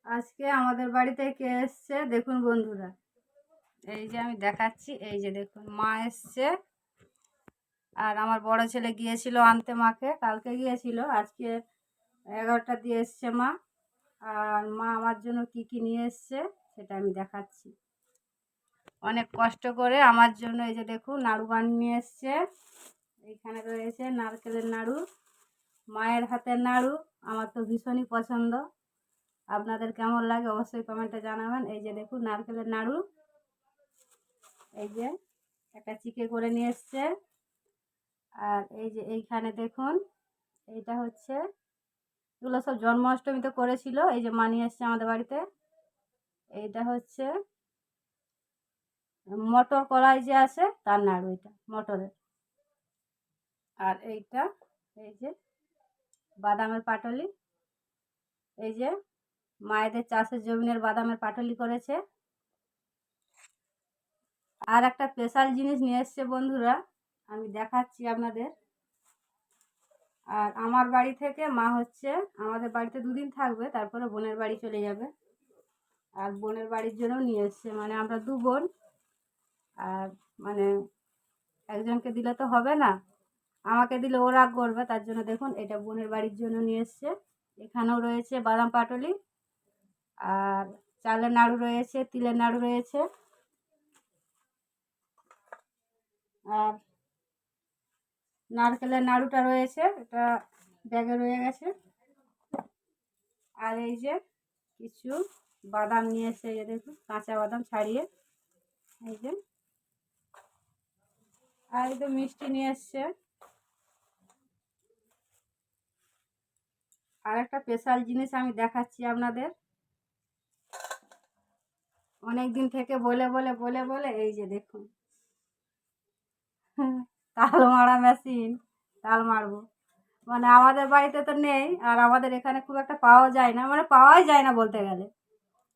আজকে আমাদের বাড়িতে কে এসছে দেখুন বন্ধুরা। এই যে আমি দেখাচ্ছি, এই যে দেখুন মা এসছে। আর আমার বড় ছেলে গিয়েছিল আনতে মাকে, কালকে গিয়েছিল, আজকে 11টা দিয়ে এসছে মা। আর মা আমার জন্য কি কি নিয়ে এসছে সেটা আমি দেখাচ্ছি। অনেক কষ্ট করে আমার জন্য এই যে দেখুন নাড়ু বানিয়ে নিয়ে এসছে। এইখানে রয়েছে নারকেলের নাড়ু, মায়ের হাতের নাড়ু। আমার তো ভীষণই পছন্দ। আপনাদের কেমন লাগে অবশ্যই কমেন্টে জানাবেন। এই যে দেখুন নারকেলের নাড়ু, এই যে একটা চিকে করে নিয়ে এসছে। আর এই যে এইখানে দেখুন, এইটা হচ্ছে, এগুলো সব জন্মাষ্টমীতে করেছিল, এই যে মা নিয়ে এসছে আমাদের বাড়িতে। এইটা হচ্ছে মটর কলাই যে আছে তার নাড়ু, এটা মটরের। আর এইটা এই যে বাদামের পাটলি, এই যে মায়েদের চাষের জমিনের বাদামের পাটলি করেছে। আর একটা স্পেশাল জিনিস নিয়ে এসছে বন্ধুরা, আমি দেখাচ্ছি আপনাদের। আর আমার বাড়ি থেকে মা হচ্ছে আমাদের বাড়িতে 2 দিন থাকবে, তারপরে বোনের বাড়ি চলে যাবে। আর বোনের বাড়ির জন্য নিয়ে এসছে, মানে আমরা 2 বোন। আর মানে একজনকে দিলে তো হবে না, আমাকে দিলে ও রাগ করবে, তার জন্য দেখুন এটা বোনের বাড়ির জন্য নিয়ে এসছে। এখানেও রয়েছে বাদাম পাটলি, আর চালের নাড়ু রয়েছে, তিলের নাড়ু রয়েছে, আর নারকেলের নাড়ুটা রয়েছে, এটা ব্যাগে রয়ে গেছে। আর এই যে কিছু বাদাম নিয়ে এসে, এই যে দেখুন কাঁচা বাদাম ছাড়িয়ে, এই যে। আর এই তো মিষ্টি নিয়ে এসছে। আর একটা স্পেশাল জিনিস আমি দেখাচ্ছি আপনাদের। অনেক দিন থেকে বলে বলে বলে বলে এই যে দেখুন তাল মারা মেশিন, তাল মারবো। মানে আমাদের বাড়িতে তো নেই, আর আমাদের এখানে খুব একটা পাওয়া যায় না, মানে পাওয়াই যায় না বলতে গেলে।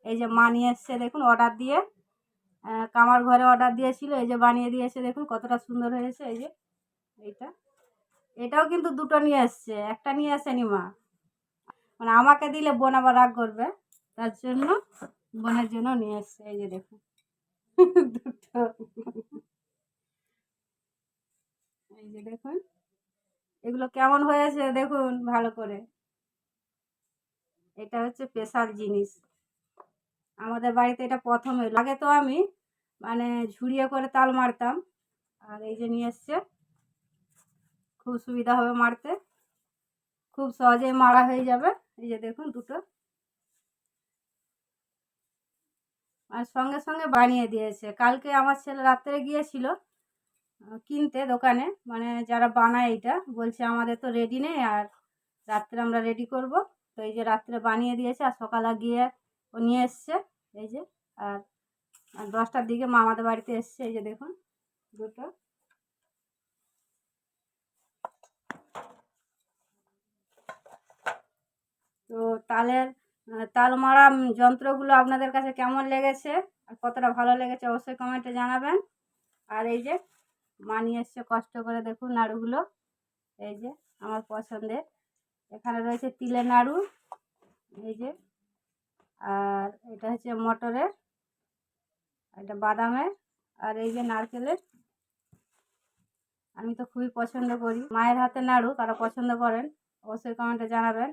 এই যে মা নিয়ে এসছে দেখুন অর্ডার দিয়ে, কামার ঘরে অর্ডার দিয়েছিল, এই যে বানিয়ে দিয়েছে দেখুন কতটা সুন্দর হয়েছে। এই যে এইটা, এটাও কিন্তু 2টো নিয়ে এসছে, একটা নিয়ে আসেনি মা। মানে আমাকে দিলে বোন আবার রাগ করবে, তার জন্য বোনের জন্য নিয়ে এসছে। এই যে দেখুন 2টো, এই যে দেখুন এগুলো কেমন হয়েছে দেখুন ভালো করে। এটা হচ্ছে স্পেশাল জিনিস আমাদের বাড়িতে, এটা প্রথম এলো। আগে তো আমি মানে ঝুড়িয়ে করে তাল মারতাম, আর এই যে নিয়ে এসছে, খুব সুবিধা হবে মারতে, খুব সহজেই মারা হয়ে যাবে। এই যে দেখুন 2টো, আর সঙ্গে সঙ্গে বানিয়ে দিয়েছে। কালকে আমার ছেলে রাত্রে গিয়েছিল কিনতে দোকানে, মানে যারা বানায় এইটা, বলছে আমাদের তো রেডি নেই, আর রাত্রে আমরা রেডি করব। তো এই যে রাত্রে বানিয়ে দিয়েছে, আর সকালে গিয়ে ও নিয়ে এসছে। এই যে, আর 10টার দিকে মা আমাদের বাড়িতে এসছে। এই যে দেখুন 2টো। তো তালের তাল মারা যন্ত্রগুলো আপনাদের কাছে কেমন লেগেছে আর কতটা ভালো লেগেছে অবশ্যই কমেন্টে জানাবেন। আর এই যে মা নিয়ে এসছে কষ্ট করে দেখুন নাড়ুগুলো, এই যে আমার পছন্দের। এখানে রয়েছে তিলের নাড়ু, এই যে, আর এটা হচ্ছে মটরের, এটা বাদামের, আর এই যে নারকেলের। আমি তো খুবই পছন্দ করি মায়ের হাতে নাড়ু, কারা পছন্দ করেন অবশ্যই কমেন্টে জানাবেন।